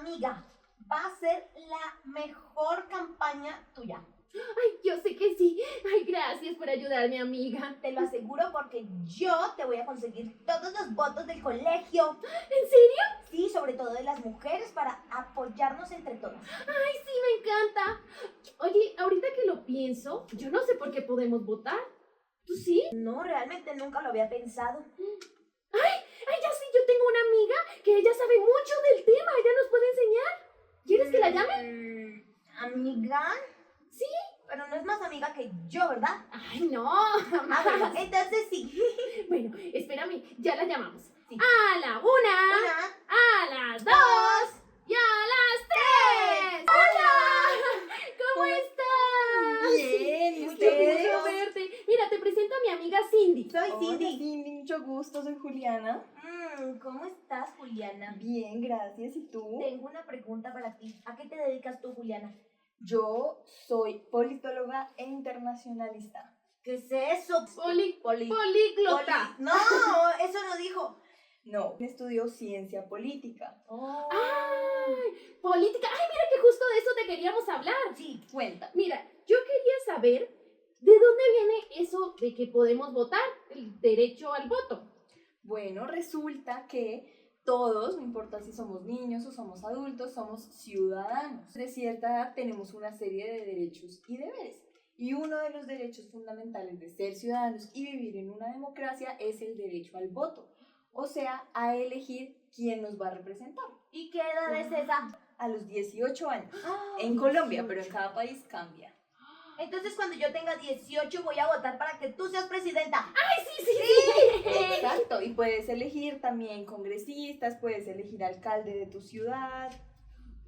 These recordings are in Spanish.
amiga, va a ser la mejor campaña tuya. Ay, yo sé que sí. Ay, gracias por ayudarme, amiga. Te lo aseguro porque yo te voy a conseguir todos los votos del colegio. ¿En serio? Sí, sobre todo de las mujeres para apoyarnos entre todas. Ay, sí, me encanta. Oye, ahorita que lo pienso, yo no sé por qué podemos votar. ¿Tú sí? No, realmente nunca lo había pensado. Ay, ya sí, yo tengo una amiga que ella sabe mucho del tema. Ella nos puede enseñar. ¿Quieres que la llame? ¿Amiga? Sí. Pero no es más amiga que yo, ¿verdad? Ay, no, Ah, bueno, jamás. entonces sí. Bueno, espérame, ya la llamamos. Sí. A la una, Una, a las dos y a las tres. ¡Hola! ¿Cómo estás? Bien, ¿y Qué ustedes? gusto verte. Mira, te presento a mi amiga Cindy. soy Hola, Cindy. Cindy, mucho gusto, soy Juliana. ¿Cómo estás, Juliana? Bien, gracias, ¿y tú? Tengo una pregunta para ti. ¿A qué te dedicas tú, Juliana? Yo soy politóloga e internacionalista. ¿Qué es eso? Políglota. No, eso no dijo. No, estudio ciencia política. Oh. Ay, política. Ay, mira que justo de eso te queríamos hablar. Sí. Cuenta. Mira, yo quería saber de dónde viene eso de que podemos votar, el derecho al voto. Bueno, resulta que todos, no importa si somos niños o somos adultos, somos ciudadanos. De cierta edad tenemos una serie de derechos y deberes. Y uno de los derechos fundamentales de ser ciudadanos y vivir en una democracia es el derecho al voto. O sea, a elegir quién nos va a representar. ¿Y qué edad es esa? A los 18 años. Ah, En Colombia, pero en cada país cambia. entonces cuando yo tenga 18 voy a votar para que tú seas presidenta. Ay, sí. Exacto, y puedes elegir también congresistas, puedes elegir alcalde de tu ciudad.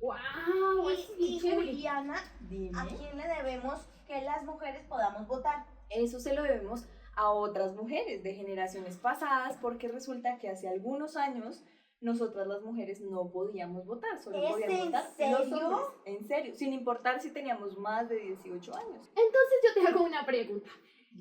Wow, Y Juliana, Dime. ¿a quién le debemos que las mujeres podamos votar? Eso se lo debemos a otras mujeres de generaciones pasadas, porque resulta que hace algunos años nosotras las mujeres no podíamos votar, solo ¿Es podían en votar serio? los hombres. En serio, sin importar si teníamos más de 18 años. Entonces yo te hago una pregunta.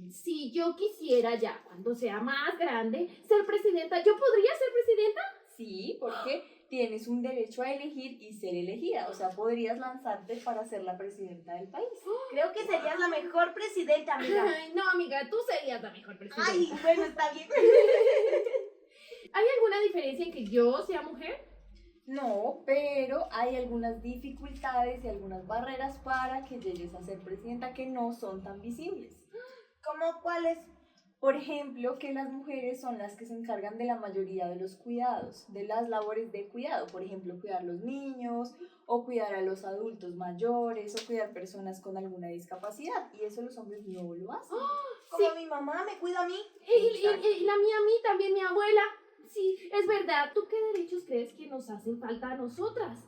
Si yo quisiera ya, cuando sea más grande, ser presidenta, ¿yo podría ser presidenta? Sí, porque tienes un derecho a elegir y ser elegida, o sea, podrías lanzarte para ser la presidenta del país. Creo que serías la mejor presidenta, amiga. Ay, no, amiga, tú serías la mejor presidenta. Ay, bueno, está bien. ¿Hay alguna diferencia en que yo sea mujer? No, pero hay algunas dificultades y algunas barreras para que llegues a ser presidenta que no son tan visibles. ¿Cómo cuáles? Por ejemplo, que las mujeres son las que se encargan de la mayoría de los cuidados, de las labores de cuidado. Por ejemplo, cuidar los niños o cuidar a los adultos mayores o cuidar personas con alguna discapacidad. Y eso los hombres no lo hacen. Como mi mamá me cuida a mí. Y la mía a mí, también mi abuela. Sí, es verdad. ¿Tú qué derechos crees que nos hacen falta a nosotras?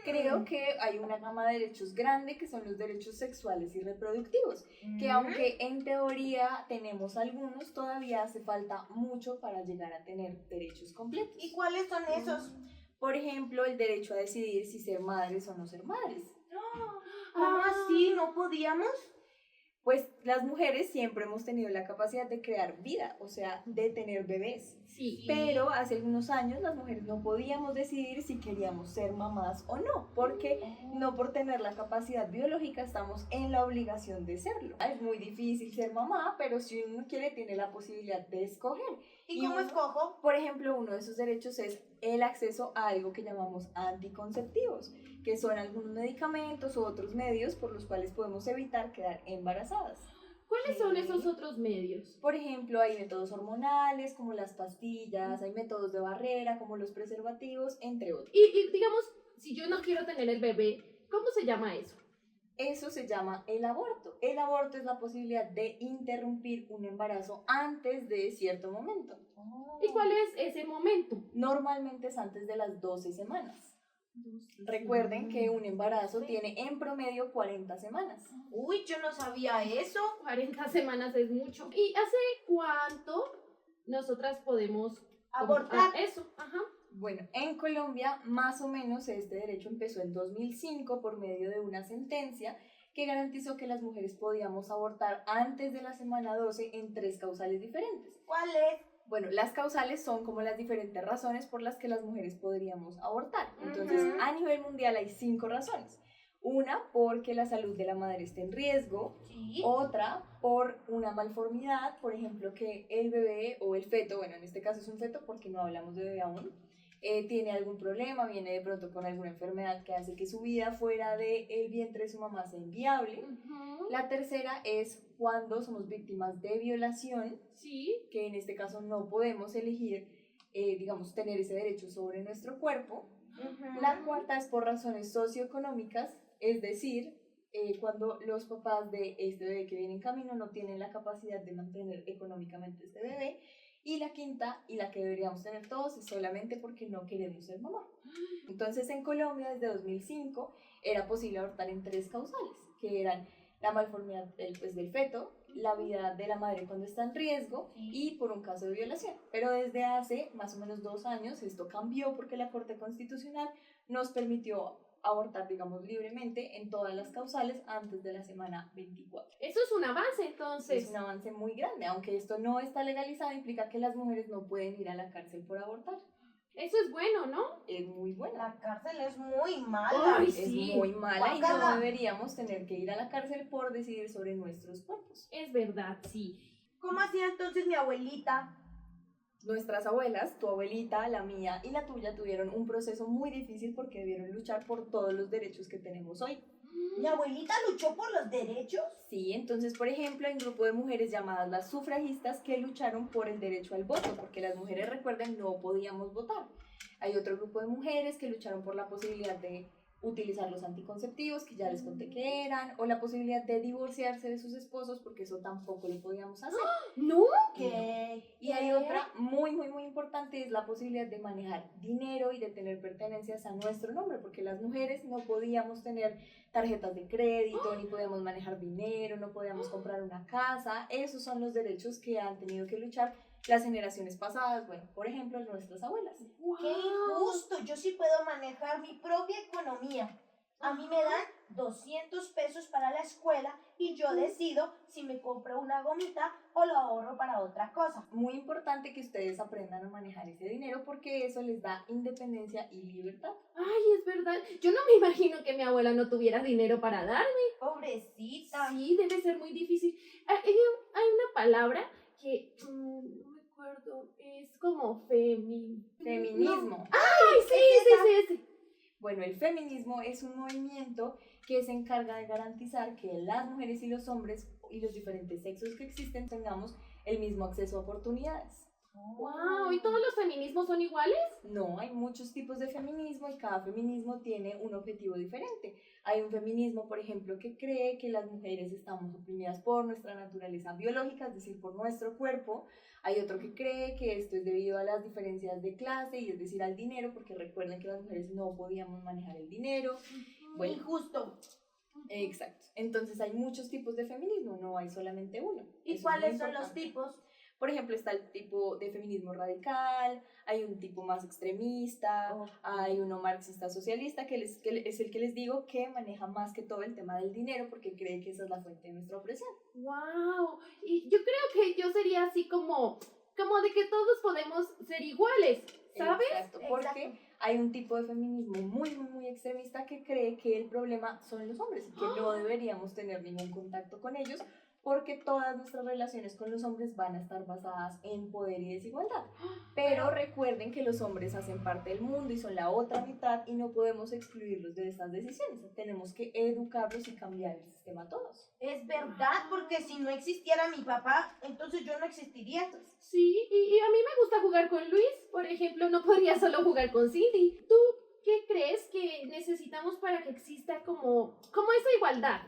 Creo que hay una gama de derechos grande que son los derechos sexuales y reproductivos, que aunque en teoría tenemos algunos, todavía hace falta mucho para llegar a tener derechos completos. ¿Y cuáles son esos? Por ejemplo, el derecho a decidir si ser madres o no ser madres. ¿Cómo así? ¿No podíamos? Pues las mujeres siempre hemos tenido la capacidad de crear vida, o sea, de tener bebés. Sí. Pero hace algunos años las mujeres no podíamos decidir si queríamos ser mamás o no, porque no por tener la capacidad biológica estamos en la obligación de serlo. Es muy difícil ser mamá, pero si uno quiere tiene la posibilidad de escoger. ¿Y cómo uno- escojo? Por ejemplo, uno de esos derechos es el acceso a algo que llamamos anticonceptivos, que son algunos medicamentos u otros medios por los cuales podemos evitar quedar embarazadas. ¿Cuáles son esos otros medios? Por ejemplo, hay métodos hormonales como las pastillas, hay métodos de barrera como los preservativos, entre otros. Y digamos, si yo no quiero tener el bebé, ¿cómo se llama eso? Eso se llama el aborto. El aborto es la posibilidad de interrumpir un embarazo antes de cierto momento. ¿Y cuál es ese momento? Normalmente es antes de las 12 semanas. Recuerden que un embarazo tiene en promedio 40 semanas. Uy, yo no sabía eso. 40 semanas es mucho. ¿Y hace cuánto nosotras podemos Abortar. Eso, ajá. Bueno, en Colombia más o menos este derecho empezó en 2005 por medio de una sentencia que garantizó que las mujeres podíamos abortar antes de la semana 12 en 3 causales diferentes. ¿Cuál es? Bueno, las causales son como las diferentes razones por las que las mujeres podríamos abortar. Entonces, Ujú. a nivel mundial hay 5 razones. Una, porque la salud de la madre está en riesgo. Sí. Otra, por una malformidad, por ejemplo, que el bebé o el feto, bueno, en este caso es un feto porque no hablamos de bebé aún, tiene algún problema, viene de pronto con alguna enfermedad que hace que su vida fuera del vientre de su mamá sea inviable. Ujú. La tercera es cuando somos víctimas de violación, Sí. que en este caso no podemos elegir, digamos, tener ese derecho sobre nuestro cuerpo. Ujú. La cuarta es por razones socioeconómicas, es decir, cuando los papás de este bebé que viene en camino no tienen la capacidad de mantener económicamente este bebé. Y la quinta, y la que deberíamos tener todos, es solamente porque no queremos ser mamá. Entonces en Colombia desde 2005 era posible abortar en 3 causales, que eran la malformidad del feto, la vida de la madre cuando está en riesgo y por un caso de violación. Pero desde hace más o menos 2 años esto cambió porque la Corte Constitucional nos permitió abortar, digamos, libremente en todas las causales antes de la semana 24. Eso es un avance, entonces. Es un avance muy grande, aunque esto no está legalizado, implica que las mujeres no pueden ir a la cárcel por abortar. Eso es bueno, ¿no? Es muy bueno. La cárcel es muy mala. Ay, Es sí. muy mala y no Guácala. deberíamos tener que ir a la cárcel por decidir sobre nuestros cuerpos. Es verdad, sí. ¿Cómo hacía entonces mi abuelita? Nuestras abuelas, tu abuelita, la mía y la tuya, tuvieron un proceso muy difícil porque debieron luchar por todos los derechos que tenemos hoy. ¿Mi abuelita luchó por los derechos? Sí, entonces, por ejemplo, hay un grupo de mujeres llamadas las sufragistas que lucharon por el derecho al voto, porque las mujeres, recuerden, no podíamos votar. Hay otro grupo de mujeres que lucharon por la posibilidad de utilizar los anticonceptivos, que ya les conté que eran, o la posibilidad de divorciarse de sus esposos, porque eso tampoco lo podíamos hacer. ¿No? ¿Qué? Y hay otra muy, muy, muy importante, es la posibilidad de manejar dinero y de tener pertenencias a nuestro nombre, porque las mujeres no podíamos tener tarjetas de crédito, ni podíamos manejar dinero, no podíamos comprar una casa. Esos son los derechos que han tenido que luchar las generaciones pasadas, bueno, por ejemplo, nuestras abuelas. ¡Qué injusto! Yo sí puedo manejar mi propia economía. A mí me dan 200 pesos para la escuela y yo decido si me compro una gomita o lo ahorro para otra cosa. Muy importante que ustedes aprendan a manejar ese dinero porque eso les da independencia y libertad. Ay, es verdad. Yo no me imagino que mi abuela no tuviera dinero para darme. Pobrecita. Sí, debe ser muy difícil. Hay una palabra que no me acuerdo. Es como Feminismo. No. Ay, sí. Bueno, el feminismo es un movimiento que se encarga de garantizar que las mujeres y los hombres y los diferentes sexos que existen tengamos el mismo acceso a oportunidades. Wow, ¿y todos los feminismos son iguales? No, hay muchos tipos de feminismo y cada feminismo tiene un objetivo diferente. Hay un feminismo, por ejemplo, que cree que las mujeres estamos oprimidas por nuestra naturaleza biológica, es decir, por nuestro cuerpo. Hay otro que cree que esto es debido a las diferencias de clase y es decir, al dinero, porque recuerden que las mujeres no podíamos manejar el dinero. Bueno, Injusto. exacto. Entonces hay muchos tipos de feminismo, no hay solamente uno. ¿Y Eso es cuáles muy son los importante. tipos? Por ejemplo, está el tipo de feminismo radical, hay un tipo más extremista, hay uno marxista socialista, que es el que les digo que maneja más que todo el tema del dinero porque cree que esa es la fuente de nuestra opresión. Wow, y yo creo que yo sería así como de que todos podemos ser iguales, ¿sabes? Exacto, porque hay un tipo de feminismo muy, muy, muy extremista que cree que el problema son los hombres y que no deberíamos tener ningún contacto con ellos porque todas nuestras relaciones con los hombres van a estar basadas en poder y desigualdad. Pero recuerden que los hombres hacen parte del mundo y son la otra mitad y no podemos excluirlos de estas decisiones. Tenemos que educarlos y cambiar el sistema todos. Es verdad, porque si no existiera mi papá, entonces yo no existiría. Sí, y a mí me gusta jugar con Luis, por ejemplo, no podría solo jugar con Cindy. ¿Tú qué crees que necesitamos para que exista como esa igualdad?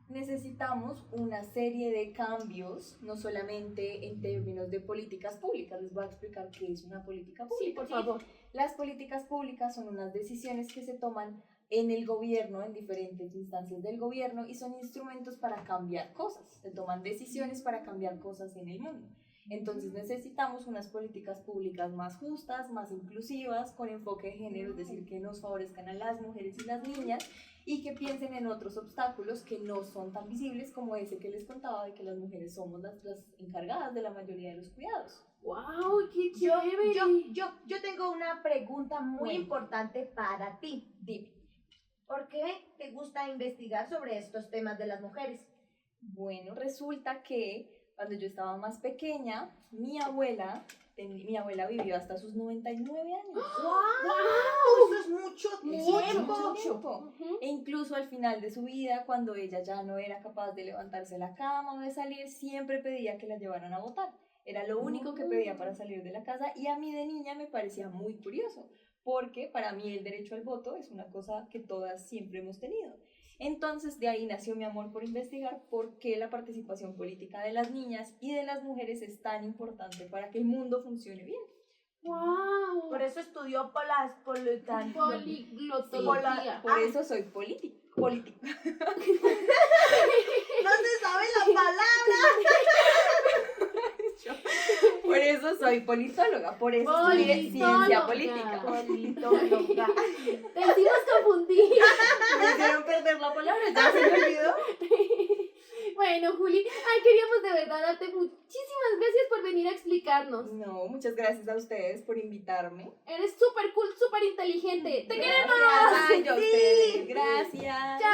Necesitamos una serie de cambios, no solamente en términos de políticas públicas. Les voy a explicar qué es una política pública. Sí, por favor. Las políticas públicas son unas decisiones que se toman en el gobierno, en diferentes instancias del gobierno, y son instrumentos para cambiar cosas. Se toman decisiones para cambiar cosas en el mundo. Entonces necesitamos unas políticas públicas más justas, más inclusivas, con enfoque de género, es decir, que nos favorezcan a las mujeres y las niñas y que piensen en otros obstáculos que no son tan visibles como ese que les contaba de que las mujeres somos las encargadas de la mayoría de los cuidados. ¡Wow! ¡Qué Yo, chévere! yo tengo una pregunta muy Bueno. importante para ti. Dime. ¿Por qué te gusta investigar sobre estos temas de las mujeres? Bueno, resulta que cuando yo estaba más pequeña, mi abuela vivió hasta sus 99 años. ¡Wow! Eso es mucho tiempo. Mucho tiempo. Ujú. E incluso al final de su vida, cuando ella ya no era capaz de levantarse de la cama o de salir, siempre pedía que la llevaran a votar. Era lo único que pedía para salir de la casa y a mí de niña me parecía muy curioso, porque para mí el derecho al voto es una cosa que todas siempre hemos tenido. Entonces de ahí nació mi amor por investigar por qué la participación política de las niñas y de las mujeres es tan importante para que el mundo funcione bien. ¡Wow! Por eso estudió Poliglotología. Por eso soy política. No se sabe la palabra. Por eso soy politóloga, por eso estudié ciencia política. Politóloga. Te hicimos confundir. Me hicieron perder la palabra, ya se me olvidó. Bueno, Juli, queríamos de verdad darte muchísimas gracias por venir a explicarnos. No, muchas gracias a ustedes por invitarme. Eres súper cool, súper inteligente. ¡Te queremos! Gracias, ay, yo a Sí. ustedes. Gracias. ¡Chao!